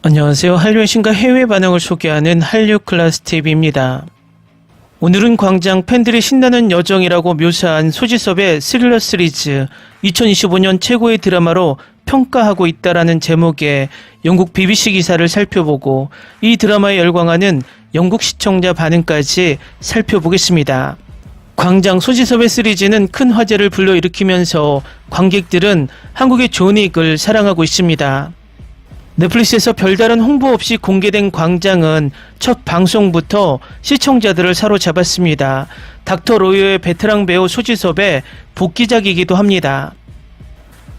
안녕하세요. 한류의 신과 해외 반응을 소개하는 한류클라스TV입니다. 오늘은 광장 팬들이 신나는 여정이라고 묘사한 소지섭의 스릴러 시리즈 2025년 최고의 드라마로 평가하고 있다라는 제목의 영국 BBC 기사를 살펴보고 이 드라마에 열광하는 영국 시청자 반응까지 살펴보겠습니다. 광장 소지섭의 시리즈는 큰 화제를 불러일으키면서 관객들은 한국의 존윅을 사랑하고 있습니다. 넷플릭스에서 별다른 홍보 없이 공개된 광장은 첫 방송부터 시청자들을 사로잡았습니다. 닥터 로이어의 베테랑 배우 소지섭의 복귀작이기도 합니다.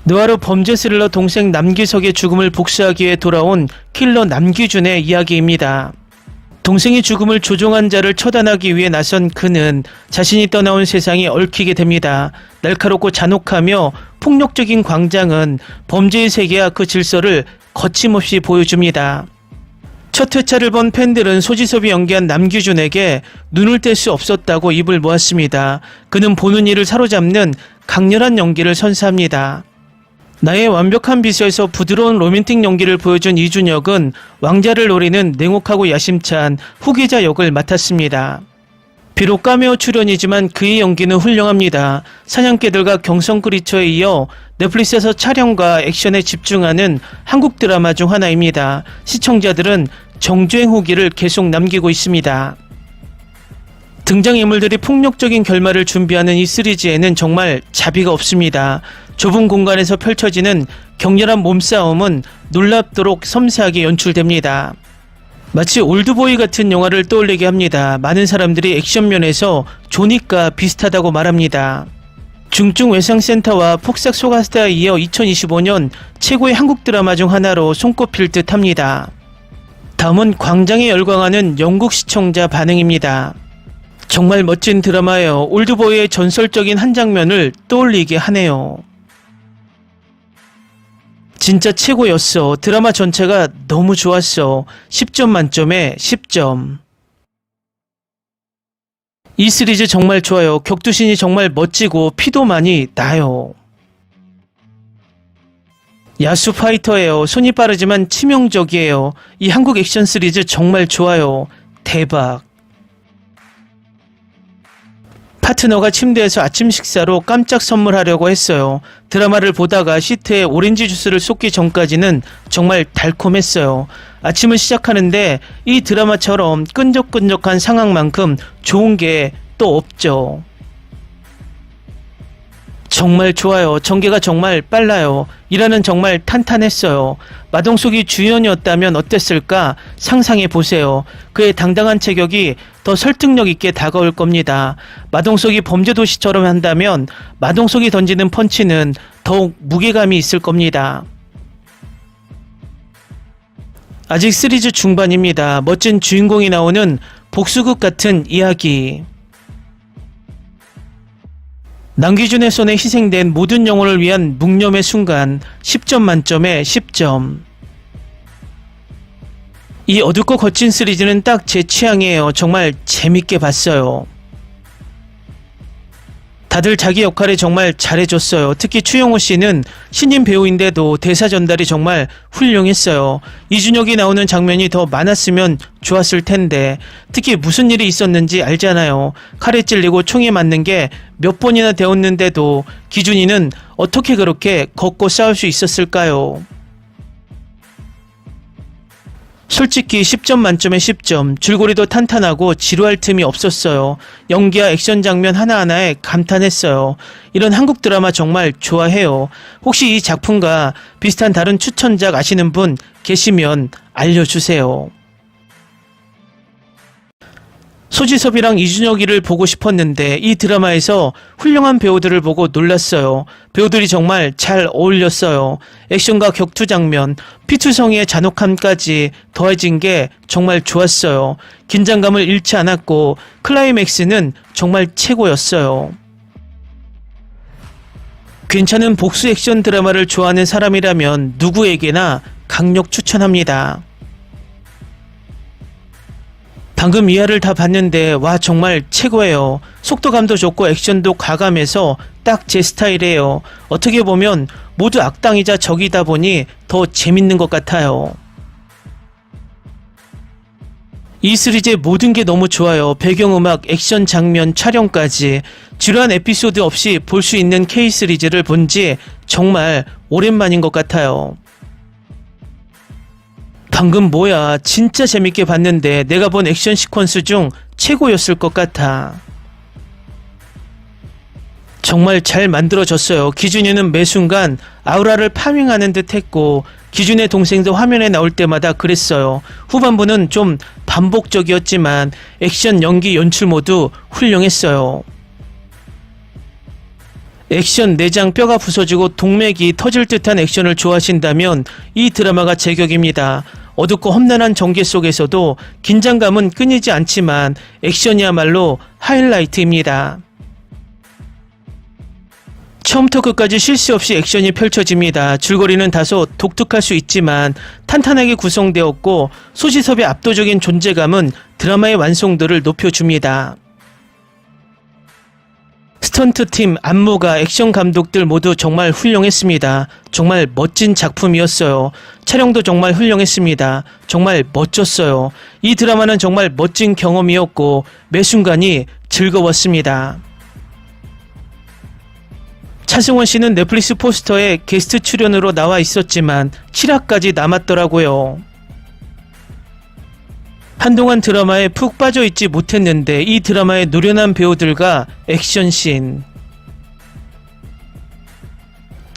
느와르 범죄 스릴러 동생 남기석의 죽음을 복수하기 위해 돌아온 킬러 남기준의 이야기입니다. 동생의 죽음을 조종한 자를 처단하기 위해 나선 그는 자신이 떠나온 세상에 얽히게 됩니다. 날카롭고 잔혹하며 폭력적인 광장은 범죄의 세계와 그 질서를 거침없이 보여줍니다. 첫 회차를 본 팬들은 소지섭이 연기한 남규준에게 눈을 뗄 수 없었다고 입을 모았습니다. 그는 보는 이를 사로잡는 강렬한 연기를 선사합니다. 나의 완벽한 비서에서 부드러운 로맨틱 연기를 보여준 이준혁은 왕자를 노리는 냉혹하고 야심찬 후계자 역을 맡았습니다. 비록 카메오 출연이지만 그의 연기는 훌륭합니다. 사냥개들과 경성크리처에 이어 넷플릭스에서 촬영과 액션에 집중하는 한국 드라마 중 하나입니다. 시청자들은 정주행 후기를 계속 남기고 있습니다. 등장인물들이 폭력적인 결말을 준비하는 이 시리즈에는 정말 자비가 없습니다. 좁은 공간에서 펼쳐지는 격렬한 몸싸움은 놀랍도록 섬세하게 연출됩니다. 마치 올드보이 같은 영화를 떠올리게 합니다. 많은 사람들이 액션면에서 존윅과 비슷하다고 말합니다. 중증 외상센터와 폭삭 소가스타에 이어 2025년 최고의 한국 드라마 중 하나로 손꼽힐 듯 합니다. 다음은 광장에 열광하는 영국 시청자 반응입니다. 정말 멋진 드라마예요. 올드보이의 전설적인 한 장면을 떠올리게 하네요. 진짜 최고였어. 드라마 전체가 너무 좋았어. 10점 만점에 10점. 이 시리즈 정말 좋아요. 격투신이 정말 멋지고 피도 많이 나요. 야수 파이터예요. 손이 빠르지만 치명적이에요. 이 한국 액션 시리즈 정말 좋아요. 대박. 파트너가 침대에서 아침 식사로 깜짝 선물하려고 했어요. 드라마를 보다가 시트에 오렌지 주스를 쏟기 전까지는 정말 달콤했어요. 아침을 시작하는데 이 드라마처럼 끈적끈적한 상황만큼 좋은 게 또 없죠. 정말 좋아요. 전개가 정말 빨라요. 일화는 정말 탄탄했어요. 마동석이 주연이었다면 어땠을까 상상해 보세요. 그의 당당한 체격이 더 설득력 있게 다가올 겁니다. 마동석이 범죄도시처럼 한다면 마동석이 던지는 펀치는 더욱 무게감이 있을 겁니다. 아직 시리즈 중반입니다. 멋진 주인공이 나오는 복수극 같은 이야기. 남기준의 손에 희생된 모든 영혼을 위한 묵념의 순간 10점 만점에 10점. 이 어둡고 거친 시리즈는 딱 제 취향이에요. 정말 재밌게 봤어요. 다들 자기 역할에 정말 잘해줬어요. 특히 추영호 씨는 신인 배우인데도 대사 전달이 정말 훌륭했어요. 이준혁이 나오는 장면이 더 많았으면 좋았을 텐데 특히 무슨 일이 있었는지 알잖아요. 칼에 찔리고 총에 맞는 게 몇 번이나 되었는데도 기준이는 어떻게 그렇게 걷고 싸울 수 있었을까요? 솔직히 10점 만점에 10점, 줄거리도 탄탄하고 지루할 틈이 없었어요. 연기와 액션 장면 하나하나에 감탄했어요. 이런 한국 드라마 정말 좋아해요. 혹시 이 작품과 비슷한 다른 추천작 아시는 분 계시면 알려주세요. 소지섭이랑 이준혁이를 보고 싶었는데 이 드라마에서 훌륭한 배우들을 보고 놀랐어요. 배우들이 정말 잘 어울렸어요. 액션과 격투 장면, 피투성이의 잔혹함까지 더해진 게 정말 좋았어요. 긴장감을 잃지 않았고 클라이맥스는 정말 최고였어요. 괜찮은 복수 액션 드라마를 좋아하는 사람이라면 누구에게나 강력 추천합니다. 방금 이하를 다 봤는데 와 정말 최고예요. 속도감도 좋고 액션도 과감해서 딱 제 스타일이에요. 어떻게 보면 모두 악당이자 적이다 보니 더 재밌는 것 같아요. 이 시리즈의 모든 게 너무 좋아요. 배경음악, 액션 장면, 촬영까지 지루한 에피소드 없이 볼 수 있는 K 시리즈를 본 지 정말 오랜만인 것 같아요. 방금 뭐야, 진짜 재밌게 봤는데 내가 본 액션 시퀀스 중 최고였을 것 같아. 정말 잘 만들어졌어요. 기준이는 매 순간 아우라를 파밍하는 듯 했고 기준의 동생도 화면에 나올 때마다 그랬어요. 후반부는 좀 반복적이었지만 액션, 연기, 연출 모두 훌륭했어요. 액션, 내장, 뼈가 부서지고 동맥이 터질 듯한 액션을 좋아하신다면 이 드라마가 제격입니다. 어둡고 험난한 전개 속에서도 긴장감은 끊이지 않지만 액션이야말로 하이라이트입니다. 처음부터 끝까지 쉴 새 없이 액션이 펼쳐집니다. 줄거리는 다소 독특할 수 있지만 탄탄하게 구성되었고 소지섭의 압도적인 존재감은 드라마의 완성도를 높여줍니다. 스턴트팀, 안무가, 액션 감독들 모두 정말 훌륭했습니다. 정말 멋진 작품이었어요. 촬영도 정말 훌륭했습니다. 정말 멋졌어요. 이 드라마는 정말 멋진 경험이었고 매 순간이 즐거웠습니다. 차승원 씨는 넷플릭스 포스터에 게스트 출연으로 나와 있었지만 7화까지 남았더라고요. 한동안 드라마에 푹 빠져있지 못했는데 이 드라마의 노련한 배우들과 액션씬,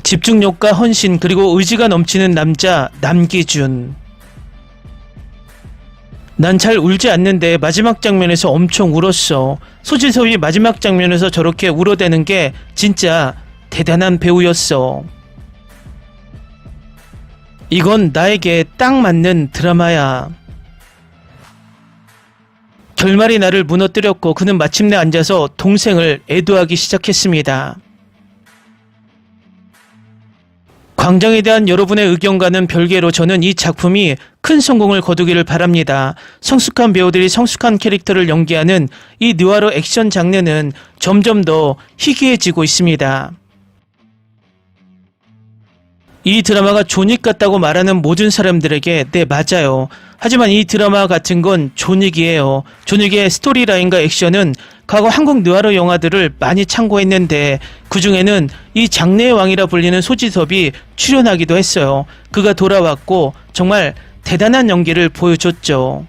집중력과 헌신, 그리고 의지가 넘치는 남자 남기준. 난 잘 울지 않는데 마지막 장면에서 엄청 울었어. 소지섭이 마지막 장면에서 저렇게 울어대는 게 진짜 대단한 배우였어. 이건 나에게 딱 맞는 드라마야. 결말이 나를 무너뜨렸고 그는 마침내 앉아서 동생을 애도하기 시작했습니다. 광장에 대한 여러분의 의견과는 별개로 저는 이 작품이 큰 성공을 거두기를 바랍니다. 성숙한 배우들이 성숙한 캐릭터를 연기하는 이 느와르 액션 장르는 점점 더 희귀해지고 있습니다. 이 드라마가 존윅 같다고 말하는 모든 사람들에게 네, 맞아요. 하지만 이 드라마 같은 건 존윅이에요. 존윅의 스토리라인과 액션은 과거 한국 느와르 영화들을 많이 참고했는데 그 중에는 이 장르의 왕이라 불리는 소지섭이 출연하기도 했어요. 그가 돌아왔고 정말 대단한 연기를 보여줬죠.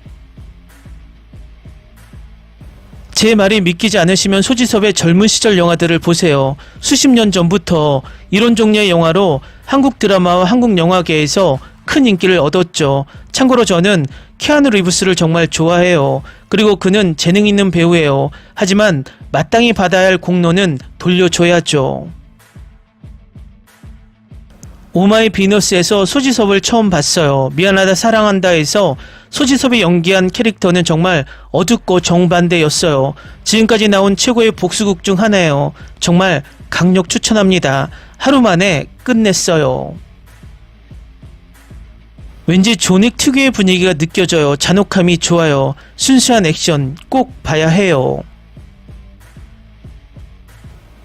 제 말이 믿기지 않으시면 소지섭의 젊은 시절 영화들을 보세요. 수십 년 전부터 이런 종류의 영화로 한국 드라마와 한국 영화계에서 큰 인기를 얻었죠. 참고로 저는 키아누 리브스를 정말 좋아해요. 그리고 그는 재능 있는 배우예요. 하지만 마땅히 받아야 할 공로는 돌려줘야죠. 오마이 비너스에서 소지섭을 처음 봤어요. 미안하다 사랑한다에서 소지섭이 연기한 캐릭터는 정말 어둡고 정반대였어요. 지금까지 나온 최고의 복수극 중 하나예요. 정말 강력 추천합니다. 하루 만에 끝냈어요. 왠지 존윅 특유의 분위기가 느껴져요. 잔혹함이 좋아요. 순수한 액션 꼭 봐야 해요.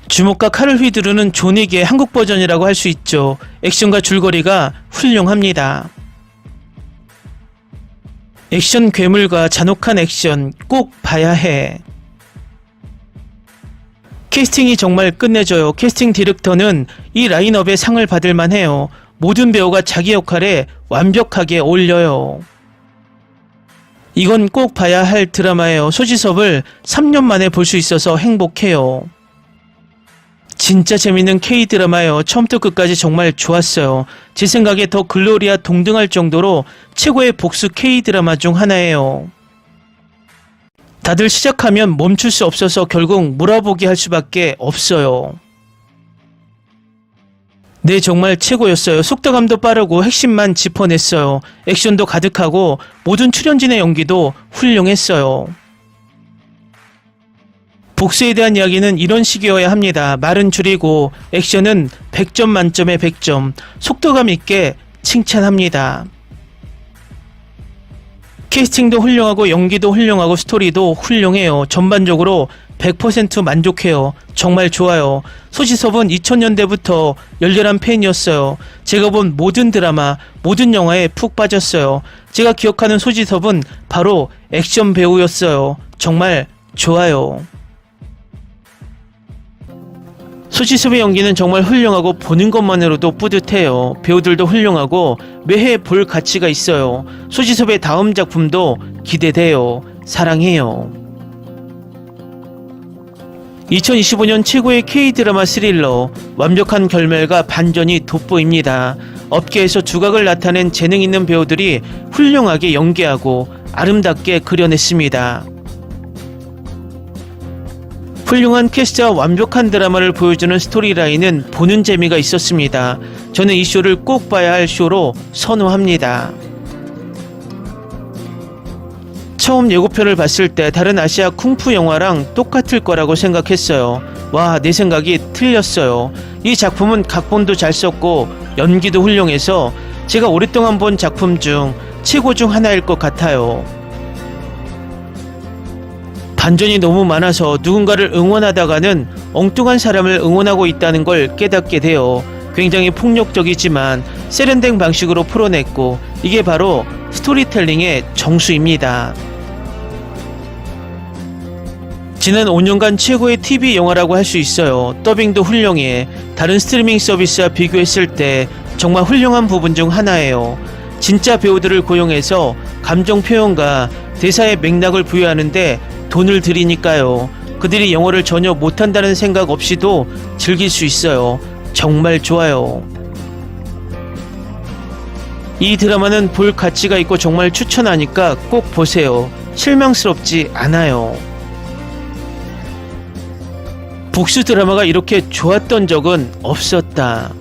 주먹과 칼을 휘두르는 존윅의 한국 버전이라고 할 수 있죠. 액션과 줄거리가 훌륭합니다. 액션 괴물과 잔혹한 액션 꼭 봐야 해. 캐스팅이 정말 끝내줘요. 캐스팅 디렉터는 이 라인업에 상을 받을 만해요. 모든 배우가 자기 역할에 완벽하게 어울려요. 이건 꼭 봐야 할 드라마예요. 소지섭을 3년 만에 볼 수 있어서 행복해요. 진짜 재밌는 K-드라마예요. 처음부터 끝까지 정말 좋았어요. 제 생각에 더 글로리아 동등할 정도로 최고의 복수 K-드라마 중 하나예요. 다들 시작하면 멈출 수 없어서 결국 몰아보기 할 수밖에 없어요. 네, 정말 최고였어요. 속도감도 빠르고 핵심만 짚어냈어요. 액션도 가득하고 모든 출연진의 연기도 훌륭했어요. 복수에 대한 이야기는 이런 식이어야 합니다. 말은 줄이고 액션은 100점 만점에 100점, 속도감 있게 칭찬합니다. 캐스팅도 훌륭하고 연기도 훌륭하고 스토리도 훌륭해요. 전반적으로 100% 만족해요. 정말 좋아요. 소지섭은 2000년대부터 열렬한 팬이었어요. 제가 본 모든 드라마, 모든 영화에 푹 빠졌어요. 제가 기억하는 소지섭은 바로 액션 배우였어요. 정말 좋아요. 소지섭의 연기는 정말 훌륭하고 보는 것만으로도 뿌듯해요. 배우들도 훌륭하고 매해 볼 가치가 있어요. 소지섭의 다음 작품도 기대돼요. 사랑해요. 2025년 최고의 K-드라마 스릴러, 완벽한 결말과 반전이 돋보입니다. 업계에서 두각을 나타낸 재능 있는 배우들이 훌륭하게 연기하고 아름답게 그려냈습니다. 훌륭한 캐스트와 완벽한 드라마를 보여주는 스토리라인은 보는 재미가 있었습니다. 저는 이 쇼를 꼭 봐야 할 쇼로 선호합니다. 처음 예고편을 봤을 때 다른 아시아 쿵푸 영화랑 똑같을 거라고 생각했어요. 와, 내 생각이 틀렸어요. 이 작품은 각본도 잘 썼고 연기도 훌륭해서 제가 오랫동안 본 작품 중 최고 중 하나일 것 같아요. 반전이 너무 많아서 누군가를 응원하다가는 엉뚱한 사람을 응원하고 있다는 걸 깨닫게 돼요. 굉장히 폭력적이지만 세련된 방식으로 풀어냈고 이게 바로 스토리텔링의 정수입니다. 지난 5년간 최고의 TV 영화라고 할 수 있어요. 더빙도 훌륭해. 다른 스트리밍 서비스와 비교했을 때 정말 훌륭한 부분 중 하나예요. 진짜 배우들을 고용해서 감정 표현과 대사의 맥락을 부여하는데 돈을 들이니까요. 그들이 영어를 전혀 못한다는 생각 없이도 즐길 수 있어요. 정말 좋아요. 이 드라마는 볼 가치가 있고 정말 추천하니까 꼭 보세요. 실망스럽지 않아요. 복수 드라마가 이렇게 좋았던 적은 없었다.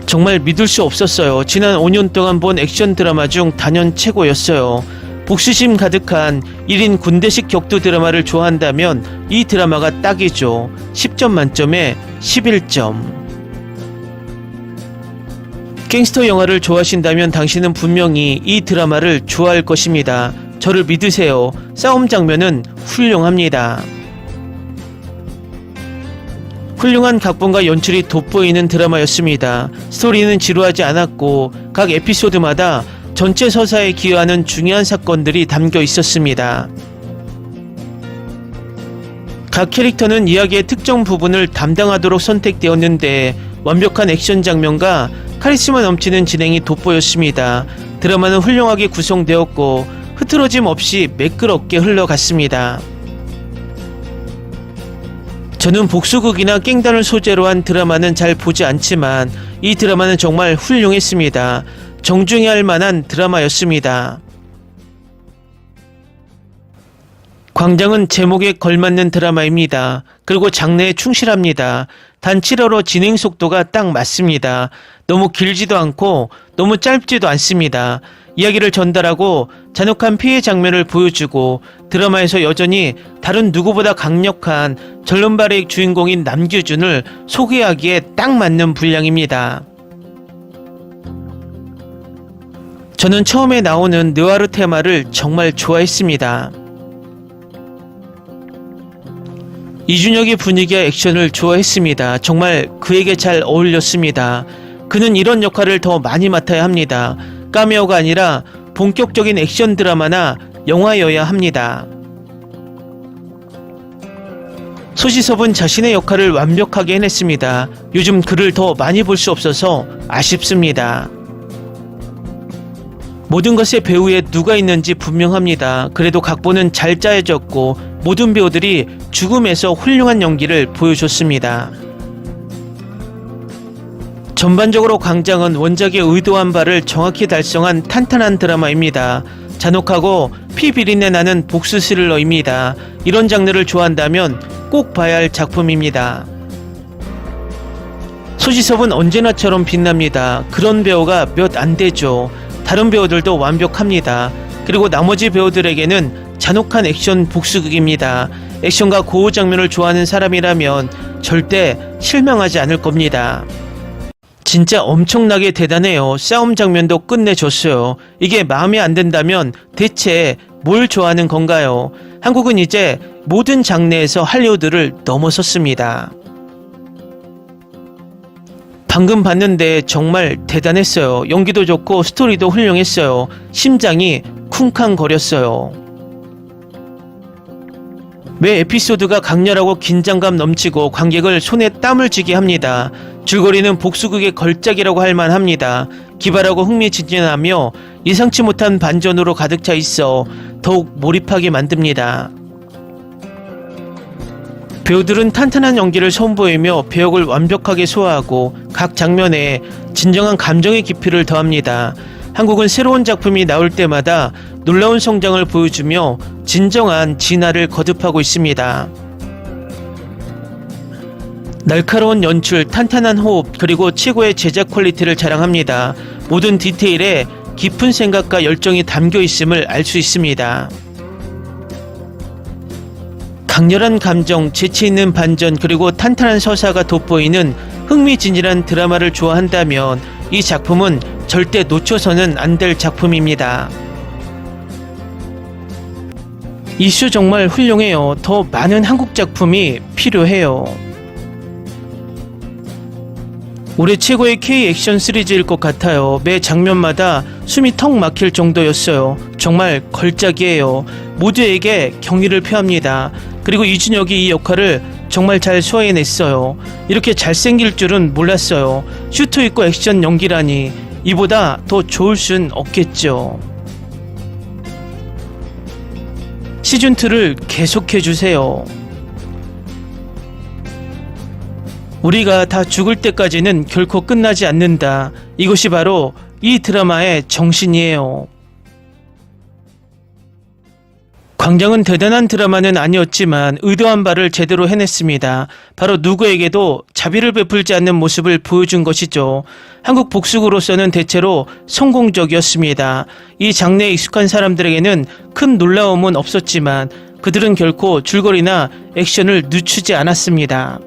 정말 믿을 수 없었어요. 지난 5년 동안 본 액션 드라마 중 단연 최고였어요. 복수심 가득한 1인 군대식 격투 드라마를 좋아한다면 이 드라마가 딱이죠. 10점 만점에 11점. 갱스터 영화를 좋아하신다면 당신은 분명히 이 드라마를 좋아할 것입니다. 저를 믿으세요. 싸움 장면은 훌륭합니다. 훌륭한 각본과 연출이 돋보이는 드라마였습니다. 스토리는 지루하지 않았고 각 에피소드마다 전체 서사에 기여하는 중요한 사건들이 담겨 있었습니다. 각 캐릭터는 이야기의 특정 부분을 담당하도록 선택되었는데 완벽한 액션 장면과 카리스마 넘치는 진행이 돋보였습니다. 드라마는 훌륭하게 구성되었고 흐트러짐 없이 매끄럽게 흘러갔습니다. 저는 복수극이나 깽단을 소재로 한 드라마는 잘 보지 않지만 이 드라마는 정말 훌륭했습니다. 정중해야 할 만한 드라마였습니다. 광장은 제목에 걸맞는 드라마입니다. 그리고 장르에 충실합니다. 단 7화로 진행 속도가 딱 맞습니다. 너무 길지도 않고 너무 짧지도 않습니다. 이야기를 전달하고 잔혹한 피해 장면을 보여주고 드라마에서 여전히 다른 누구보다 강력한 절름발의 주인공인 남규준을 소개하기에 딱 맞는 분량입니다. 저는 처음에 나오는 느와르 테마를 정말 좋아했습니다. 이준혁의 분위기와 액션을 좋아했습니다. 정말 그에게 잘 어울렸습니다. 그는 이런 역할을 더 많이 맡아야 합니다. 카메오가 아니라 본격적인 액션 드라마나 영화여야 합니다. 소지섭은 자신의 역할을 완벽하게 해냈습니다. 요즘 그를 더 많이 볼 수 없어서 아쉽습니다. 모든 것에 배우에 누가 있는지 분명합니다. 그래도 각본은 잘 짜여졌고 모든 배우들이 죽음에서 훌륭한 연기를 보여줬습니다. 전반적으로 광장은 원작의 의도한 바를 정확히 달성한 탄탄한 드라마입니다. 잔혹하고 피 비린내 나는 복수 스릴러입니다. 이런 장르를 좋아한다면 꼭 봐야 할 작품입니다. 소지섭은 언제나처럼 빛납니다. 그런 배우가 몇 안 되죠. 다른 배우들도 완벽합니다. 그리고 나머지 배우들에게는 잔혹한 액션 복수극입니다. 액션과 고호 장면을 좋아하는 사람이라면 절대 실망하지 않을 겁니다. 진짜 엄청나게 대단해요. 싸움 장면도 끝내줬어요. 이게 마음에 안 든다면 대체 뭘 좋아하는 건가요? 한국은 이제 모든 장르에서 할리우드를 넘어섰습니다. 방금 봤는데 정말 대단했어요. 연기도 좋고 스토리도 훌륭했어요. 심장이 쿵쾅거렸어요. 매 에피소드가 강렬하고 긴장감 넘치고 관객을 손에 땀을 쥐게 합니다. 줄거리는 복수극의 걸작이라고 할 만합니다. 기발하고 흥미진진하며 예상치 못한 반전으로 가득 차 있어 더욱 몰입하게 만듭니다. 배우들은 탄탄한 연기를 선보이며 배역을 완벽하게 소화하고 각 장면에 진정한 감정의 깊이를 더합니다. 한국은 새로운 작품이 나올 때마다 놀라운 성장을 보여주며 진정한 진화를 거듭하고 있습니다. 날카로운 연출, 탄탄한 호흡, 그리고 최고의 제작 퀄리티를 자랑합니다. 모든 디테일에 깊은 생각과 열정이 담겨 있음을 알 수 있습니다. 강렬한 감정, 재치 있는 반전, 그리고 탄탄한 서사가 돋보이는 흥미진진한 드라마를 좋아한다면 이 작품은 절대 놓쳐서는 안 될 작품입니다. 이슈 정말 훌륭해요. 더 많은 한국 작품이 필요해요. 올해 최고의 K 액션 시리즈일 것 같아요. 매 장면마다 숨이 턱 막힐 정도였어요. 정말 걸작이에요. 모두에게 경의를 표합니다. 그리고 이준혁이 이 역할을 정말 잘 소화해냈어요. 이렇게 잘생길 줄은 몰랐어요. 슈트 입고 액션 연기라니 이보다 더 좋을 순 없겠죠. 시즌2를 계속해주세요. 우리가 다 죽을 때까지는 결코 끝나지 않는다. 이것이 바로 이 드라마의 정신이에요. 광장은 대단한 드라마는 아니었지만 의도한 바를 제대로 해냈습니다. 바로 누구에게도 자비를 베풀지 않는 모습을 보여준 것이죠. 한국 복수극으로서는 대체로 성공적이었습니다. 이 장르에 익숙한 사람들에게는 큰 놀라움은 없었지만 그들은 결코 줄거리나 액션을 늦추지 않았습니다.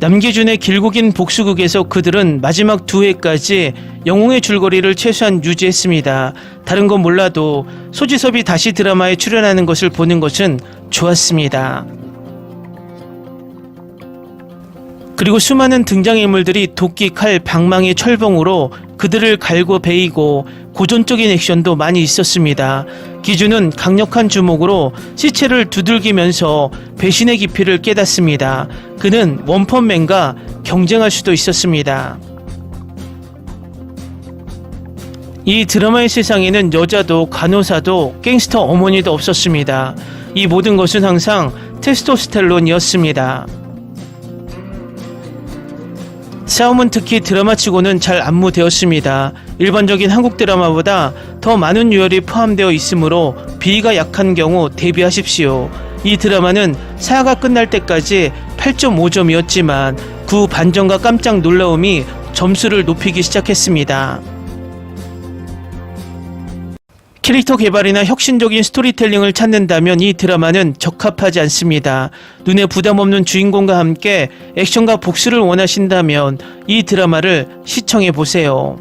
남기준의 길고 긴 복수극에서 그들은 마지막 2회까지 영웅의 줄거리를 최소한 유지했습니다. 다른 건 몰라도 소지섭이 다시 드라마에 출연하는 것을 보는 것은 좋았습니다. 그리고 수많은 등장인물들이 도끼, 칼, 방망이, 철봉으로 그들을 갈고 베이고 고전적인 액션도 많이 있었습니다. 기준은 강력한 주먹으로 시체를 두들기면서 배신의 깊이를 깨닫습니다. 그는 원펀맨과 경쟁할 수도 있었습니다. 이 드라마의 세상에는 여자도 간호사도 갱스터 어머니도 없었습니다. 이 모든 것은 항상 테스토스테론이었습니다. 싸움은 특히 드라마치고는 잘 안무되었습니다. 일반적인 한국 드라마보다 더 많은 유혈이 포함되어 있으므로 비위가 약한 경우 대비하십시오. 이 드라마는 사화가 끝날 때까지 8.5점이었지만 그 반전과 깜짝 놀라움이 점수를 높이기 시작했습니다. 캐릭터 개발이나 혁신적인 스토리텔링을 찾는다면 이 드라마는 적합하지 않습니다. 눈에 부담 없는 주인공과 함께 액션과 복수를 원하신다면 이 드라마를 시청해보세요.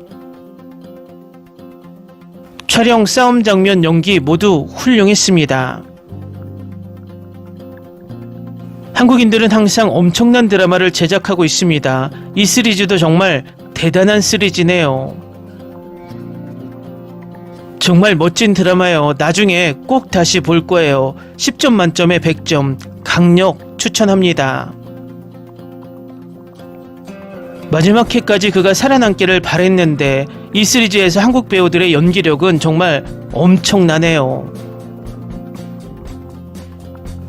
촬영, 싸움 장면, 연기 모두 훌륭했습니다. 한국인들은 항상 엄청난 드라마를 제작하고 있습니다. 이 시리즈도 정말 대단한 시리즈네요. 정말 멋진 드라마예요. 나중에 꼭 다시 볼 거예요. 10점 만점에 100점. 강력 추천합니다. 마지막 회까지 그가 살아남기를 바랬는데 이 시리즈에서 한국 배우들의 연기력은 정말 엄청나네요.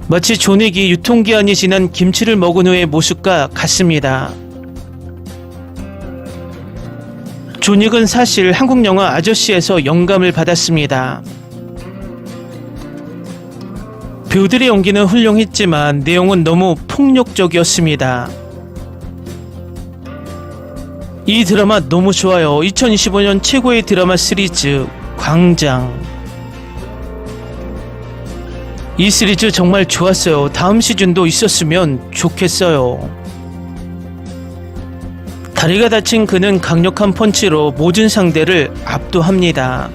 마치 존윅이 유통기한이 지난 김치를 먹은 후의 모습과 같습니다. 존윅은 사실 한국 영화 아저씨에서 영감을 받았습니다. 배우들의 연기는 훌륭했지만 내용은 너무 폭력적이었습니다. 이 드라마 너무 좋아요. 2025년 최고의 드라마 시리즈 광장. 이 시리즈 정말 좋았어요. 다음 시즌도 있었으면 좋겠어요. 다리가 다친 그는 강력한 펀치로 모든 상대를 압도합니다.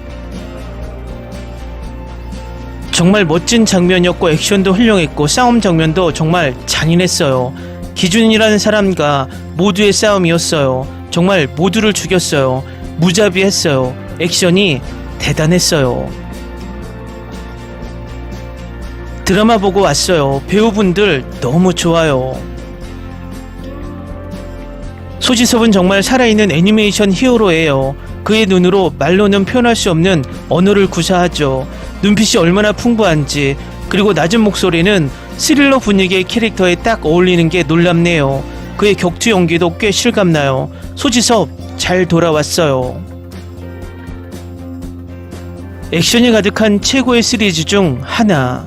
정말 멋진 장면이었고 액션도 훌륭했고 싸움 장면도 정말 잔인했어요. 기준이라는 사람과 모두의 싸움이었어요. 정말 모두를 죽였어요. 무자비했어요. 액션이 대단했어요. 드라마 보고 왔어요. 배우분들 너무 좋아요. 소지섭은 정말 살아있는 애니메이션 히어로예요. 그의 눈으로 말로는 표현할 수 없는 언어를 구사하죠. 눈빛이 얼마나 풍부한지, 그리고 낮은 목소리는 스릴러 분위기의 캐릭터에 딱 어울리는 게 놀랍네요. 그의 격투 연기도 꽤 실감나요. 소지섭 잘 돌아왔어요. 액션이 가득한 최고의 시리즈 중 하나.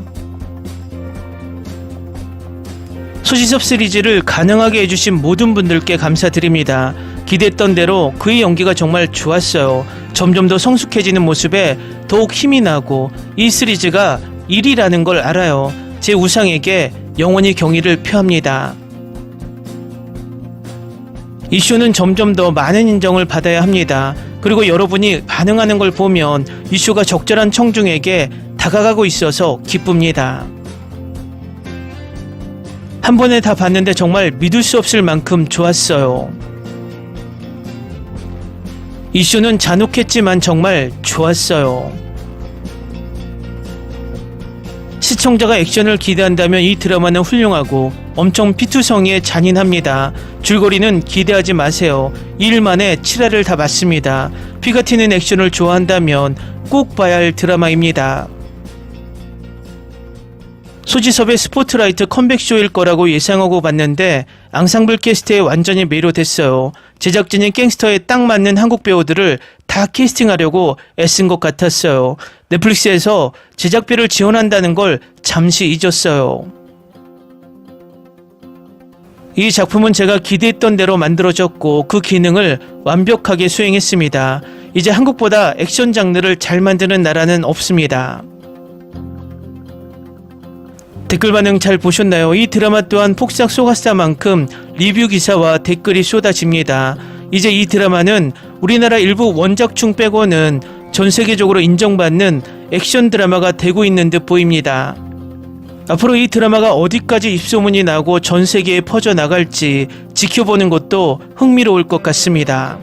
소지섭 시리즈를 가능하게 해주신 모든 분들께 감사드립니다. 기대했던 대로 그의 연기가 정말 좋았어요. 점점 더 성숙해지는 모습에 더욱 힘이 나고 이 시리즈가 1위라는 걸 알아요. 제 우상에게 영원히 경의를 표합니다. 이 쇼는 점점 더 많은 인정을 받아야 합니다. 그리고 여러분이 반응하는 걸 보면 이 쇼가 적절한 청중에게 다가가고 있어서 기쁩니다. 한 번에 다 봤는데 정말 믿을 수 없을 만큼 좋았어요. 이 쇼는 잔혹했지만 정말 좋았어요. 시청자가 액션을 기대한다면 이 드라마는 훌륭하고 엄청 피투성이에 잔인합니다. 줄거리는 기대하지 마세요. 2일 만에 7화를 다 봤습니다. 피가 튀는 액션을 좋아한다면 꼭 봐야 할 드라마입니다. 소지섭의 스포트라이트 컴백쇼일 거라고 예상하고 봤는데 앙상블 캐스트에 완전히 매료됐어요. 제작진이 갱스터에 딱 맞는 한국 배우들을 다 캐스팅하려고 애쓴 것 같았어요. 넷플릭스에서 제작비를 지원한다는 걸 잠시 잊었어요. 이 작품은 제가 기대했던 대로 만들어졌고 그 기능을 완벽하게 수행했습니다. 이제 한국보다 액션 장르를 잘 만드는 나라는 없습니다. 댓글 반응 잘 보셨나요? 이 드라마 또한 폭삭 속았다만큼 리뷰 기사와 댓글이 쏟아집니다. 이제 이 드라마는 우리나라 일부 원작충 빼고는 전 세계적으로 인정받는 액션 드라마가 되고 있는 듯 보입니다. 앞으로 이 드라마가 어디까지 입소문이 나고 전 세계에 퍼져나갈지 지켜보는 것도 흥미로울 것 같습니다.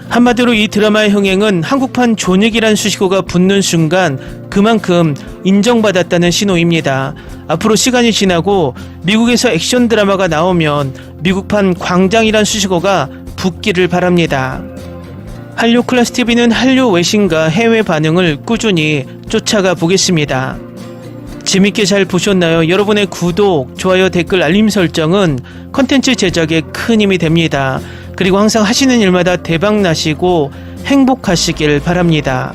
한마디로 이 드라마의 흥행은 한국판 존윅이란 수식어가 붙는 순간 그만큼 인정받았다는 신호입니다. 앞으로 시간이 지나고 미국에서 액션 드라마가 나오면 미국판 광장이란 수식어가 붙기를 바랍니다. 한류 클래스TV는 한류 외신과 해외 반응을 꾸준히 쫓아가 보겠습니다. 재밌게 잘 보셨나요? 여러분의 구독, 좋아요, 댓글, 알림 설정은 컨텐츠 제작에 큰 힘이 됩니다. 그리고 항상 하시는 일마다 대박 나시고 행복하시길 바랍니다.